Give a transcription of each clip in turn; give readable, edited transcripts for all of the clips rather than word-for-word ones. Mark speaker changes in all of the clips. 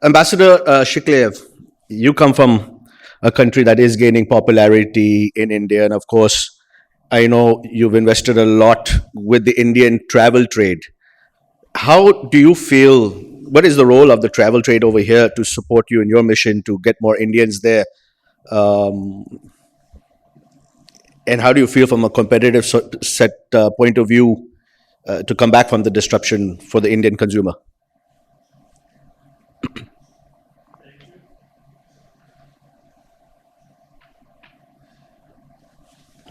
Speaker 1: Ambassador Shikhaliyev, you come from a country that is gaining popularity in India, and of course, I know you've invested a lot with the Indian travel trade. How do you feel? What is the role of the travel trade over here to support you in your mission to get more Indians there? Um, and how do you feel from a competitive set point of view to come back from the disruption for the Indian consumer?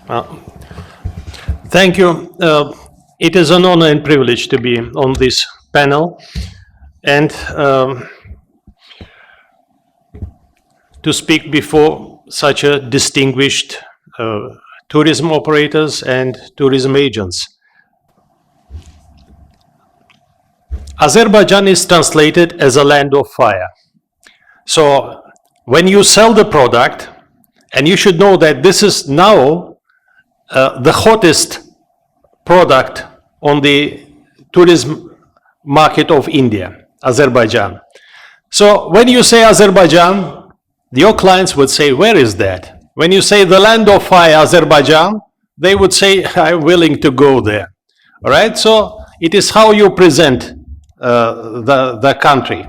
Speaker 2: Well, thank you. It is an honor and privilege to be on this panel and to speak before such a distinguished tourism operators and tourism agents. Azerbaijan is translated as a land of fire. So when you sell the product, and you should know that this is now the hottest product on the tourism market of India, Azerbaijan. So when you say Azerbaijan, your clients would say, where is that? When you say the land of fire, Azerbaijan, they would say, I'm willing to go there. All right, so it is how you present the country.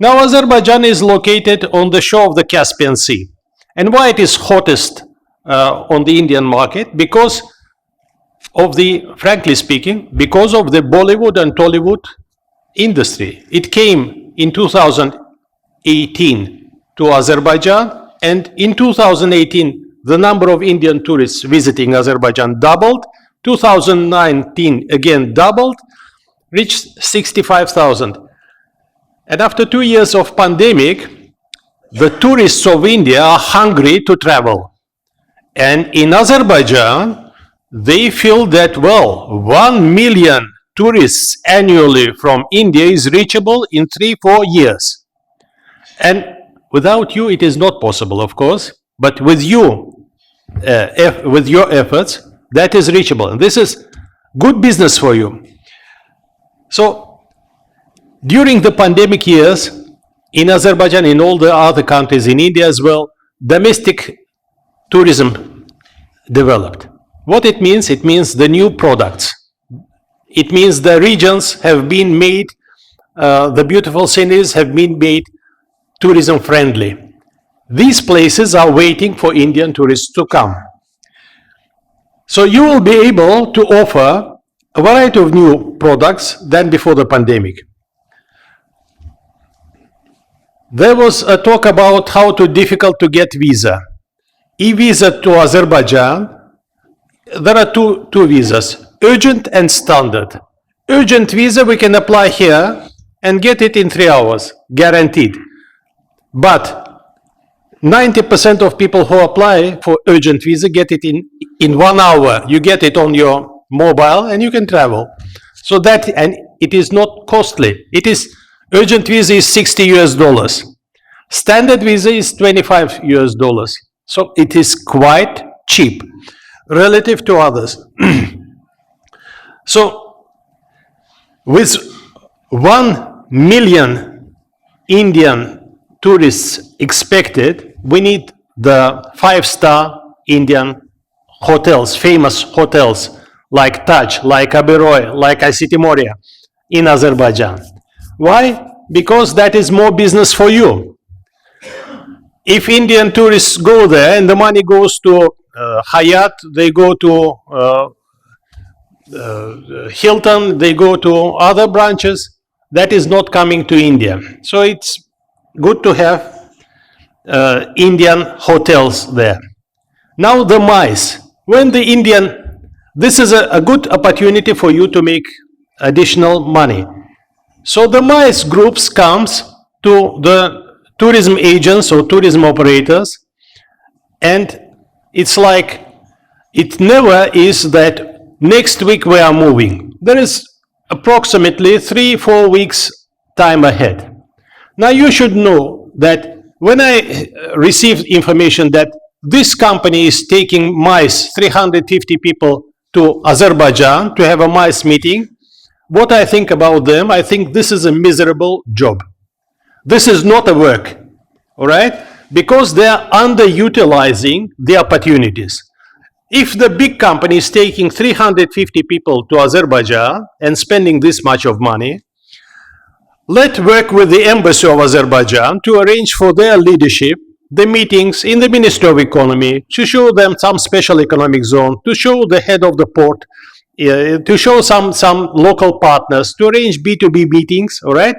Speaker 2: Now, Azerbaijan is located on the shore of the Caspian Sea. And why it is hottest on the Indian market? Because of the, frankly speaking, because of the Bollywood and Tollywood industry. It came in 2018 to Azerbaijan, and in 2018, the number of Indian tourists visiting Azerbaijan doubled. 2019 again doubled, reached 65,000. And after 2 years of pandemic, the tourists of India are hungry to travel. And in Azerbaijan, they feel that, well, 1 million tourists annually from India is reachable in 3-4 years. And without you, it is not possible, of course, but with you, with your efforts, that is reachable. And this is good business for you. So during the pandemic years, in Azerbaijan, in all the other countries, in India as well, domestic tourism developed. What it means the new products. It means the regions have been made, the beautiful sceneries have been made tourism friendly. These places are waiting for Indian tourists to come. So you will be able to offer a variety of new products than before the pandemic. There was a talk about how difficult to get visa. E-visa to Azerbaijan, there are two visas, urgent and standard. Urgent visa we can apply here and get it in 3 hours, guaranteed. But 90% of people who apply for urgent visa get it in 1 hour. You get it on your mobile and you can travel. So that, and it is not costly. It is, urgent visa is $60 US. Standard visa is $25 US. So it is quite cheap relative to others. So with 1 million Indian tourists expected, we need the 5-star Indian hotels, famous hotels like Taj, like Aberoy, like ICT Moria in Azerbaijan. Why? Because that is more business for you. If Indian tourists go there and the money goes to Hyatt, they go to Hilton, they go to other branches, that is not coming to India. So it's good to have Indian hotels there. Now the MICE. When the Indian, this is a good opportunity for you to make additional money. So the MICE groups comes to the tourism agents or tourism operators, and it's like, it never is that next week we are moving. There is approximately 3-4 weeks time ahead. Now you should know that when I received information that this company is taking MICE, 350 people to Azerbaijan to have a MICE meeting, what I think about them, I think this is a miserable job. This is not a work, all right? Because they are underutilizing the opportunities. If the big company is taking 350 people to Azerbaijan and spending this much of money, let's work with the embassy of Azerbaijan to arrange for their leadership the meetings in the Ministry of Economy, to show them some special economic zone, to show the head of the port, to show some local partners, to arrange B2B meetings, all right?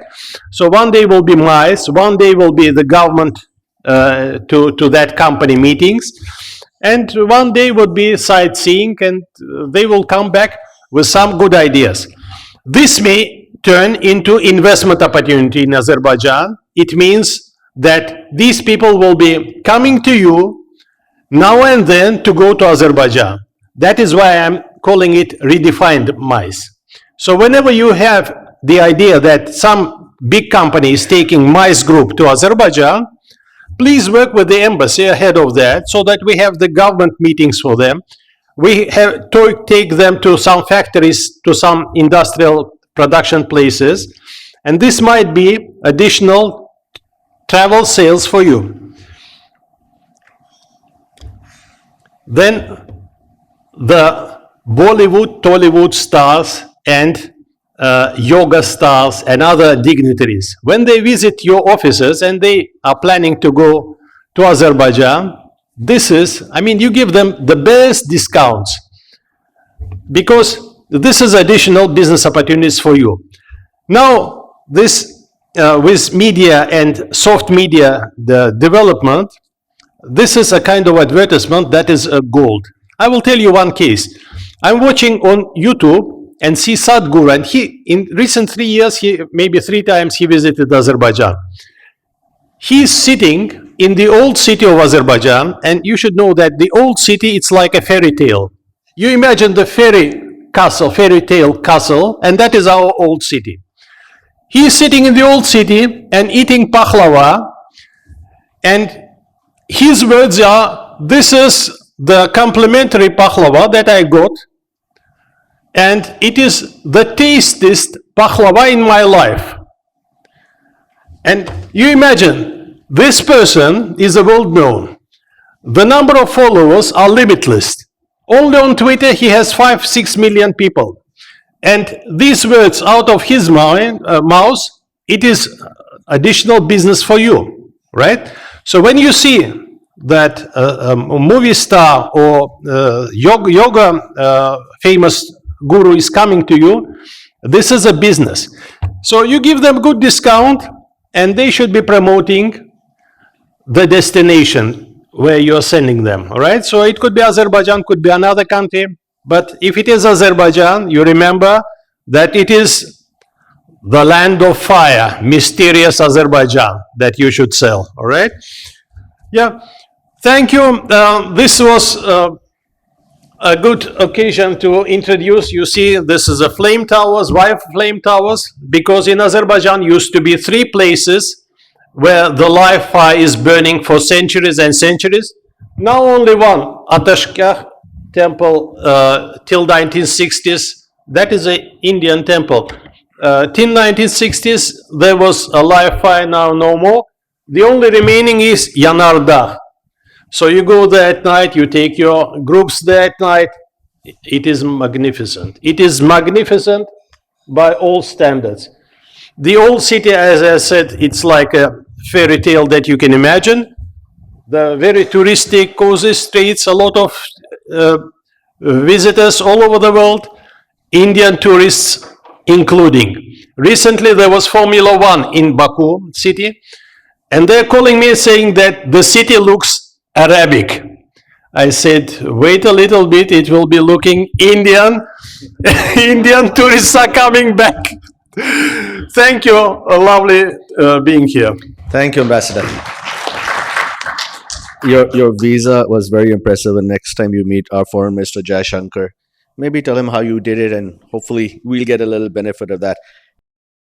Speaker 2: So one day will be MICE, one day will be the government to that company meetings, and one day would be sightseeing, and they will come back with some good ideas. This may turn into investment opportunity in Azerbaijan. It means that these people will be coming to you now and then to go to Azerbaijan. That is why I'm calling it redefined MICE. So whenever you have the idea that some big company is taking MICE group to Azerbaijan, please work with the embassy ahead of that so that we have the government meetings for them. We have to take them to some factories, to some industrial production places, and this might be additional travel sales for you. Then the Bollywood, Tollywood stars and yoga stars and other dignitaries, when they visit your offices and they are planning to go to Azerbaijan, this is, I mean, you give them the best discounts because this is additional business opportunities for you. Now, this with media and soft media, the development, this is a kind of advertisement that is gold. I will tell you one case. I'm watching on YouTube and see Sadhguru, and he, in recent 3 years, maybe 3 times he visited Azerbaijan. He's sitting in the old city of Azerbaijan, and you should know that the old city, it's like a fairy tale. You imagine the fairy tale castle, and that is our old city. He's sitting in the old city and eating pahlava, and his words are, this is the complimentary pahlava that I got, and it is the tastiest pahlava in my life. And you imagine, this person is a world known. The number of followers are limitless. Only on Twitter he has 5-6 million people. And these words out of his mouth, it is additional business for you, right? So when you see that a movie star or yoga famous guru is coming to you, this is a business. So you give them good discount, and they should be promoting the destination where you're sending them, all right? So it could be Azerbaijan, could be another country. But if it is Azerbaijan, you remember that it is the land of fire, mysterious Azerbaijan, that you should sell, all right? Yeah, thank you. This was a good occasion to introduce. You see, this is a flame towers. Why flame towers? Because in Azerbaijan used to be 3 places where the live fire is burning for centuries and centuries. Now only one, Atashkar temple till 1960s. That is an Indian temple. Till 1960s, there was a live fire, now no more. The only remaining is Yanardagh. So you go there at night, you take your groups there at night. It is magnificent. It is magnificent by all standards. The old city, as I said, it's like a fairy tale that you can imagine. The very touristic, cozy streets, a lot of visitors all over the world, Indian tourists including. Recently there was Formula 1 in Baku city, and they're calling me saying that the city looks Arabic. I said, wait a little bit, it will be looking Indian. Indian tourists are coming back. Thank you, lovely being here.
Speaker 1: Thank you, Ambassador. Your visa was very impressive, and next time you meet our Foreign Minister Jai Shankar, maybe tell him how you did it, and hopefully we'll get a little benefit of that.